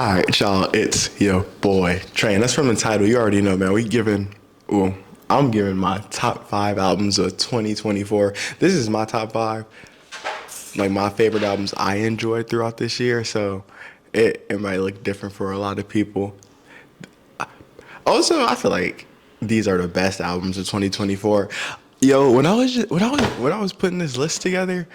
All right, y'all, it's your boy Train. That's from the title. You already know, man. Well, I'm giving my top five albums of 2024. This is my top five, like my favorite albums I enjoyed throughout this year. So it might look different for a lot of people. Also, I feel like these are the best albums of 2024. Yo, when I was putting this list together,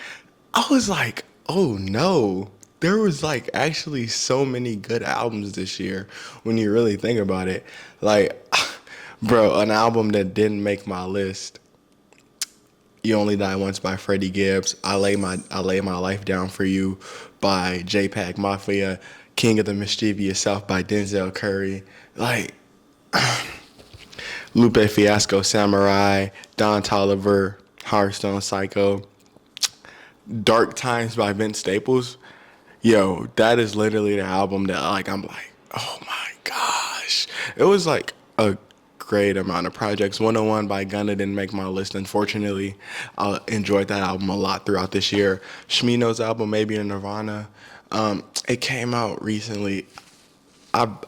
I was like, oh no. There was like actually so many good albums this year when you really think about it. Like, bro, an album that didn't make my list. You Only Die Once by Freddie Gibbs. I lay my life down for you by JPEG Mafia. King of the Mischievous South by Denzel Curry. Like, Lupe Fiasco Samurai, Don Toliver, Hearthstone Psycho, Dark Times by Vince Staples. Yo, that is literally the album that I'm like, oh my gosh. It was like a great amount of projects. 101 by Gunna didn't make my list, unfortunately. I enjoyed that album a lot throughout this year. Shmino's album, Maybe in Nirvana, it came out recently. I'm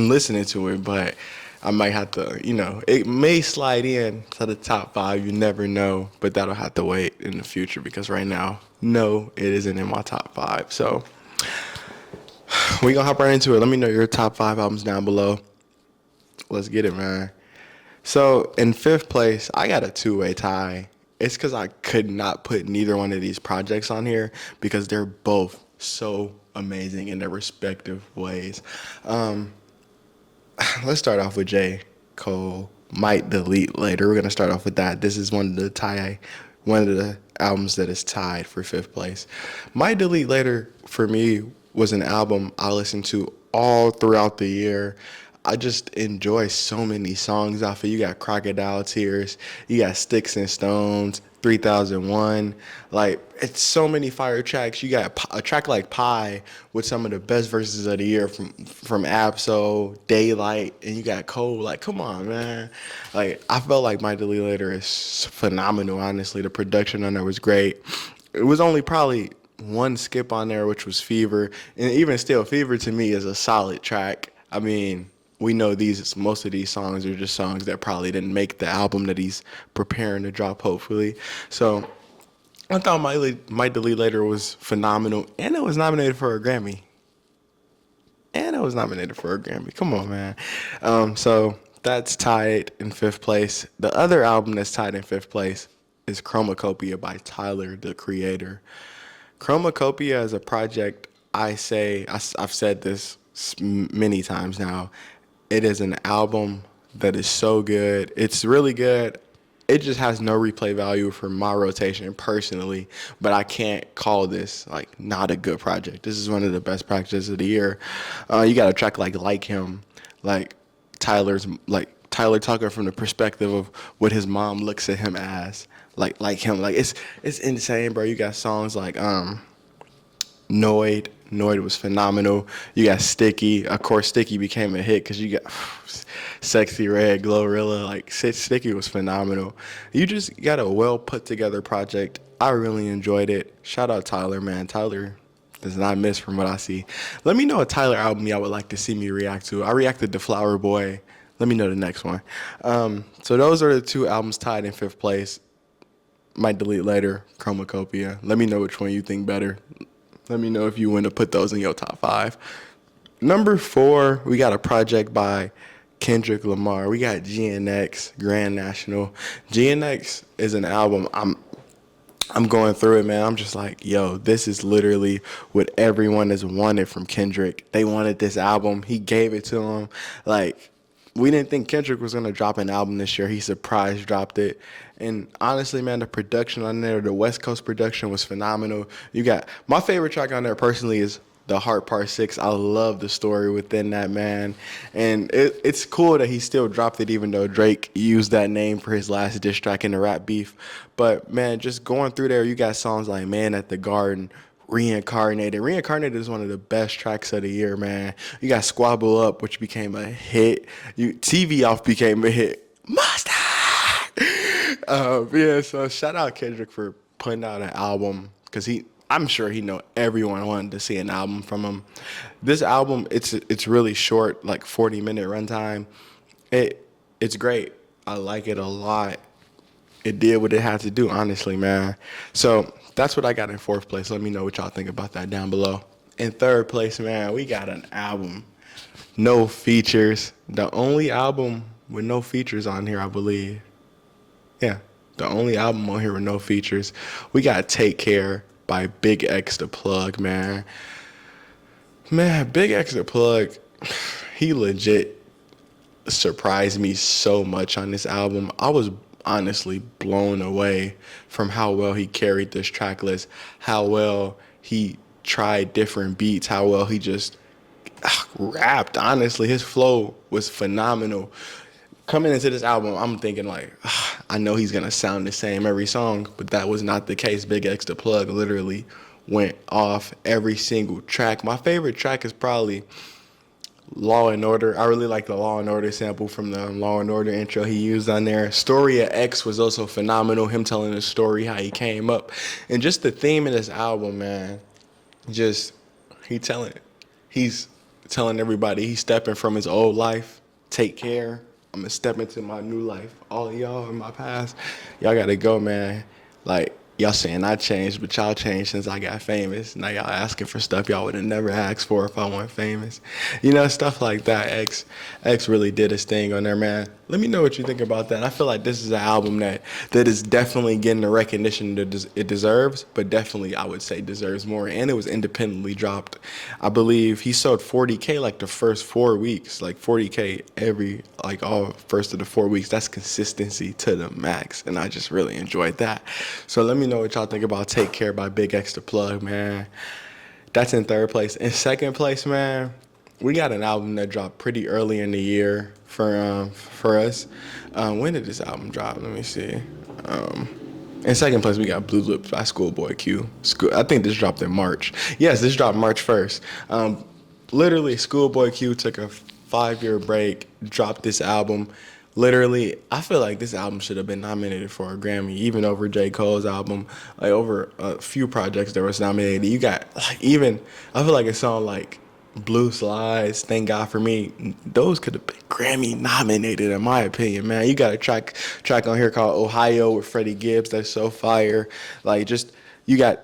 listening to it, but I might have to, it may slide in to the top five. You never know, but that'll have to wait in the future because right now, no, it isn't in my top five. So we gonna hop right into it. Let me know your top five albums down below. Let's get it, man. So in fifth place, I got a two-way tie. It's because I could not put neither one of these projects on here because they're both so amazing in their respective ways. Let's start off with J. Cole. Might Delete Later. We're gonna start off with that. This is one of the albums that is tied for fifth place. Might Delete Later for me was an album I listened to all throughout the year. I just enjoy so many songs off of it. You got Crocodile Tears, you got Sticks and Stones, 3001. Like, it's so many fire tracks. You got a track like Pie with some of the best verses of the year from Absol, Daylight, and you got Cole. Like, come on, man. Like, I felt like My Delete Later is phenomenal, honestly. The production on there was great. It was only probably one skip on there, which was Fever. And even still, Fever to me is a solid track. I mean, we know most of these songs are just songs that probably didn't make the album that he's preparing to drop, hopefully. So I thought My Delete Later was phenomenal, and it was nominated for a Grammy. Come on, man. So that's tied in fifth place. The other album that's tied in fifth place is Chromacopia by Tyler, the Creator. Chromacopia is a project I've said this many times now. It is an album that is so good. It's really good. It just has no replay value for my rotation personally, but I can't call this like not a good project. This is one of the best projects of the year. You got a track like Him, like Tyler Tucker from the perspective of what his mom looks at him as, like him. Like it's insane, bro. You got songs like Noid. Noid was phenomenal. You got Sticky. Of course, Sticky became a hit because you got Sexy Red, Glorilla. Like, Sticky was phenomenal. You just got a well put together project. I really enjoyed it. Shout out Tyler, man. Tyler does not miss from what I see. Let me know a Tyler album y'all would like to see me react to. I reacted to Flower Boy. Let me know the next one. So those are the two albums tied in fifth place. Might Delete Later, Chromacopia. Let me know which one you think better. Let me know if you want to put those in your top five. Number four, we got a project by Kendrick Lamar. We got GNX, Grand National. GNX is an album. I'm going through it, man. I'm just like, yo, this is literally what everyone has wanted from Kendrick. They wanted this album. He gave it to them. Like, we didn't think Kendrick was going to drop an album this year. He surprise dropped it. And honestly, man, the production on there, the West Coast production was phenomenal. You got my favorite track on there personally is The Heart Part 6. I love the story within that, man. And it's cool that he still dropped it even though Drake used that name for his last diss track in the rap beef. But, man, just going through there, you got songs like Man at the Garden, Reincarnated. Reincarnated is one of the best tracks of the year, man. You got Squabble Up, which became a hit. TV Off became a hit. Mustard! Yeah, so shout out Kendrick for putting out an album because I'm sure he know everyone wanted to see an album from him. This album, it's really short, like 40-minute runtime. It's great. I like it a lot. It did what it had to do, honestly, man. So that's what I got in fourth place. Let me know what y'all think about that down below. In third place, man, we got an album. No features. The only album with no features on here, I believe. Yeah, the only album on here with no features. We got Take Care by Big X the Plug, man. Man, Big X the Plug, he legit surprised me so much on this album. I was honestly blown away from how well he carried this track list, how well he tried different beats, how well he just rapped. Honestly, his flow was phenomenal. Coming into this album, I'm thinking like, I know he's gonna sound the same every song, but that was not the case. Big X the Plug literally went off every single track. My favorite track is probably Law and Order. I really like the Law and Order sample from the Law and Order intro he used on there. Story of X was also phenomenal. Him telling the story, how he came up, and just the theme of this album, man. Just he telling, he's telling everybody he's stepping from his old life. Take care. I'm gonna step into my new life. All of y'all in my past, y'all gotta go, man. Like, y'all saying I changed, but y'all changed since I got famous. Now y'all asking for stuff y'all would have never asked for if I wasn't famous. You know, stuff like that. X really did his thing on there, man. Let me know what you think about that. I feel like this is an album that is definitely getting the recognition that it deserves, but definitely I would say deserves more. And it was independently dropped. I believe he sold 40K like the first 4 weeks, like 40K every, like all first of the 4 weeks. That's consistency to the max, and I just really enjoyed that. So let me know what y'all think about Take Care by Big X the Plug, man. That's in third place. In second place, man, we got an album that dropped pretty early in the year for us. When did this album drop? Let me see. In second place, we got Blue Lips by Schoolboy Q. I think this dropped in March. Yes, this dropped March 1st. Literally, Schoolboy Q took a 5-year break, dropped this album. Literally, I feel like this album should have been nominated for a Grammy, even over J. Cole's album, like over a few projects that was nominated. You got, like, even, I feel like a song like Blue Slides, Thank God for Me, those could have been Grammy nominated in my opinion, man. You got a track on here called Ohio with Freddie Gibbs that's so fire. Like, just, you got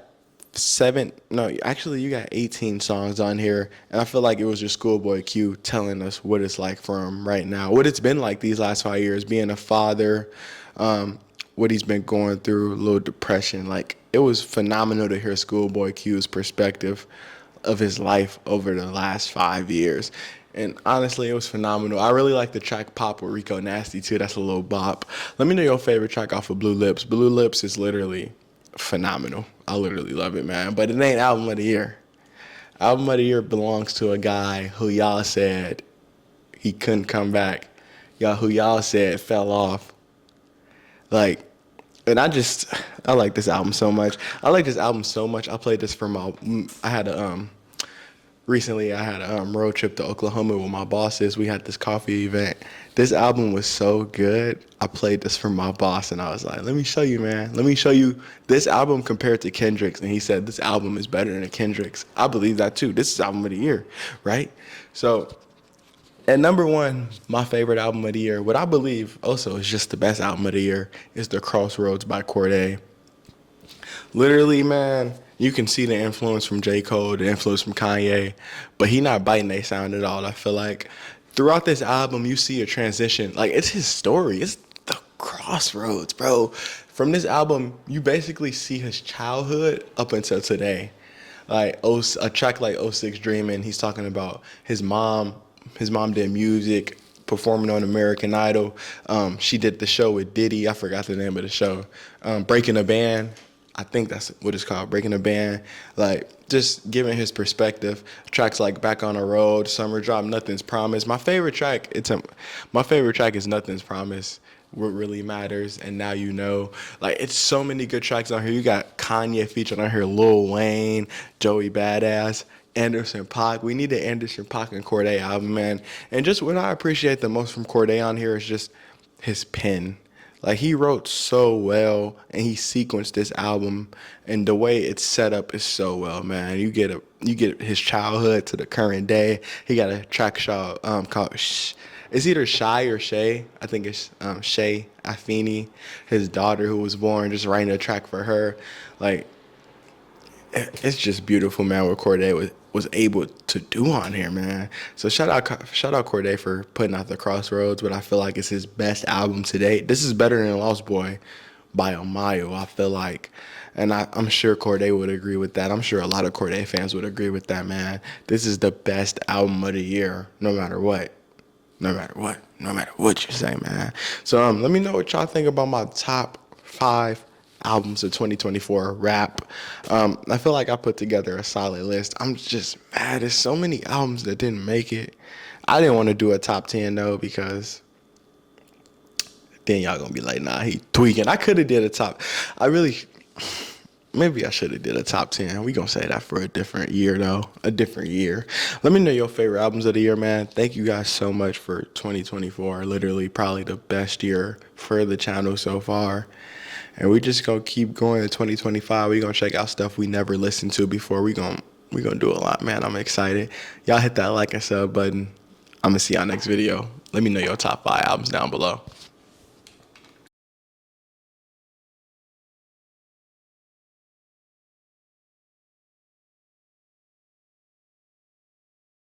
you got 18 songs on here, and I feel like it was just Schoolboy Q telling us what it's like for him right now, what it's been like these last 5 years, being a father, what he's been going through, a little depression. Like, it was phenomenal to hear Schoolboy Q's perspective of his life over the last 5 years. And honestly, it was phenomenal. I really like the track Pop with Rico Nasty too. That's a little bop. Let me know your favorite track off of Blue Lips. Blue Lips is literally phenomenal. I literally love it, man. But it ain't album of the year. Album of the year belongs to a guy who y'all said he couldn't come back. Who y'all said fell off. Like, and I like this album so much. I played this for recently I had a road trip to Oklahoma with my bosses. We had this coffee event. This album was so good. I played this for my boss, and I was like, let me show you, man. Let me show you this album compared to Kendrick's. And he said, this album is better than Kendrick's. I believe that, too. This is album of the year, right? So, at number one, my favorite album of the year, what I believe also is just the best album of the year, is The Crossroads by Cordae. Literally, man, you can see the influence from J. Cole, the influence from Kanye, but he not biting their sound at all. I feel like throughout this album, you see a transition. Like, it's his story. It's the crossroads, bro. From this album, you basically see his childhood up until today. Like, a track like '06 Dreamin', he's talking about his mom. His mom did music, performing on American Idol. She did the show with Diddy. I forgot the name of the show. Breaking a Band. I think that's what it's called, Breaking a Band. Like, just giving his perspective. Tracks like Back on the Road, Summer Drop, Nothing's Promised. My favorite track is Nothing's Promised. What Really Matters, and Now You Know. Like, it's so many good tracks on here. You got Kanye featured on here, Lil Wayne, Joey Badass, Anderson .Paak. We need an Anderson .Paak and Cordae album, man. And just what I appreciate the most from Cordae on here is just his pen. Like he wrote so well and he sequenced this album and the way it's set up is so well, man. You get his childhood to the current day. He got a track show called it's either Shy or Shay. I think it's Shay Afeni, his daughter who was born, just writing a track for her. Like it's just beautiful, man. What Corday was able to do on here, man. So shout out Corday for putting out the Crossroads, but I feel like it's his best album to date. This is better than Lost Boy by a mile, I feel like. And I'm sure Corday would agree with that. I'm sure a lot of Corday fans would agree with that, man. This is the best album of the year, no matter what. No matter what. No matter what you say, man. So let me know what y'all think about my top 5 albums of 2024 rap. I feel like I put together a solid list. I'm just mad. There's so many albums that didn't make it. I didn't want to do a top 10 though because then y'all gonna be like, nah, he tweaking. I could have did a top. I really, maybe I should have did a top 10. We gonna say that for a different year though. A different year. Let me know your favorite albums of the year, man. Thank you guys so much for 2024. Literally probably the best year for the channel so far. And we just gonna keep going in 2025. We gonna check out stuff we never listened to before. We gonna do a lot, man. I'm excited. Y'all hit that like and sub button. I'm gonna see y'all next video. Let me know your top 5 albums down below.